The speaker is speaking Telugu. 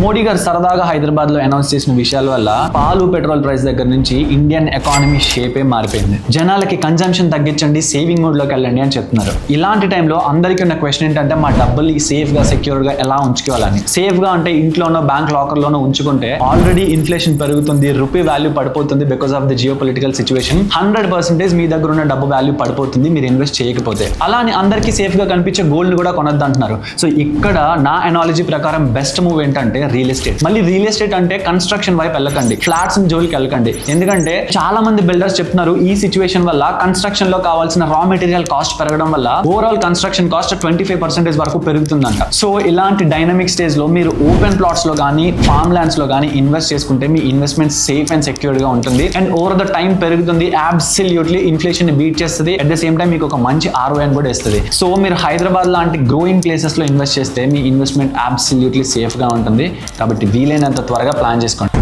మోడీ గారు సరదాగా హైదరాబాద్ లో అనౌన్స్ చేసిన విషయాల వల్ల పాలు పెట్రోల్ ప్రైస్ దగ్గర నుంచి ఇండియన్ ఎకానమీ షేపే మారిపోయింది. జనాలకి కన్జంప్షన్ తగ్గించండి, సేవింగ్ మోడ్ లోకి వెళ్ళండి అని చెప్తున్నారు. ఇలాంటి టైంలో అందరికీ ఉన్న క్వశ్చన్ ఏంటంటే మా డబ్బులు సేఫ్ గా సెక్యూర్ గా ఎలా ఉంచుకోవాలని. సేఫ్ గా అంటే ఇంట్లోనో బ్యాంక్ లాకర్ లోనో ఉంచుకుంటే ఆల్రెడీ ఇన్ఫ్లేషన్ పెరుగుతుంది, రూపీ వాల్యూ పడిపోతుంది because of the geo political situation. 100% మీ దగ్గర ఉన్న డబ్బు వాల్యూ పడిపోతుంది మీరు ఇన్వెస్ట్ చేయకపోతే. అలా అని అందరికీ సేఫ్ గా కనిపించే గోల్డ్ కూడా కొనొద్దు అంటున్నారు. సో ఇక్కడ నా ఎనాలజీ ప్రకారం బెస్ట్ మూవ్ ఏంటంటే రియల్ ఎస్టేట్. మళ్ళీ రియల్ ఎస్టేట్ అంటే కన్స్ట్రక్షన్ వైపు వెళ్ళకండి, ఫ్లాట్స్ జోలికి వెళ్ళకండి. ఎందుకంటే చాలా మంది బిల్డర్స్ చెప్తున్నారు ఈ సిచ్యువేషన్ వల్ల కన్స్ట్రక్షన్ లో కావాల్సిన రా మెటీరియల్ కాస్ట్ పెరగడం వల్ల ఓవరాల్ కన్స్ట్రక్షన్ కాస్ట్ 25% వరకు పెరుగుతుందంట. సో ఇలాంటి డైనమిక్ స్టేజ్ లో మీరు ఓపెన్ ప్లాట్స్ లో కానీ ఫార్మ్ ల్యాండ్స్ లో కానీ ఇన్వెస్ట్ చేసుకుంటే మీ ఇన్వెస్ట్మెంట్ సేఫ్ అండ్ సెక్యూర్డ్ గా ఉంటుంది అండ్ ఓవర్ ద టైం పెరుగుతుంది. అబ్సల్యూట్లీ ఇన్ఫ్లేషన్ ని బీట్ చేస్తుంది. అట్ ద సేమ్ టైం మీకు ఒక మంచి ROI కూడా ఇస్తుంది. సో మీరు హైదరాబాద్ లాంటి గ్రోయింగ్ ప్లేసెస్ లో ఇన్వెస్ట్ చేస్తే మీ ఇన్వెస్ట్మెంట్ అబ్సల్యూట్లీ సేఫ్ గా ఉంటుంది. కాబట్టి వీలైనంత త్వరగా ప్లాన్ చేసుకోండి.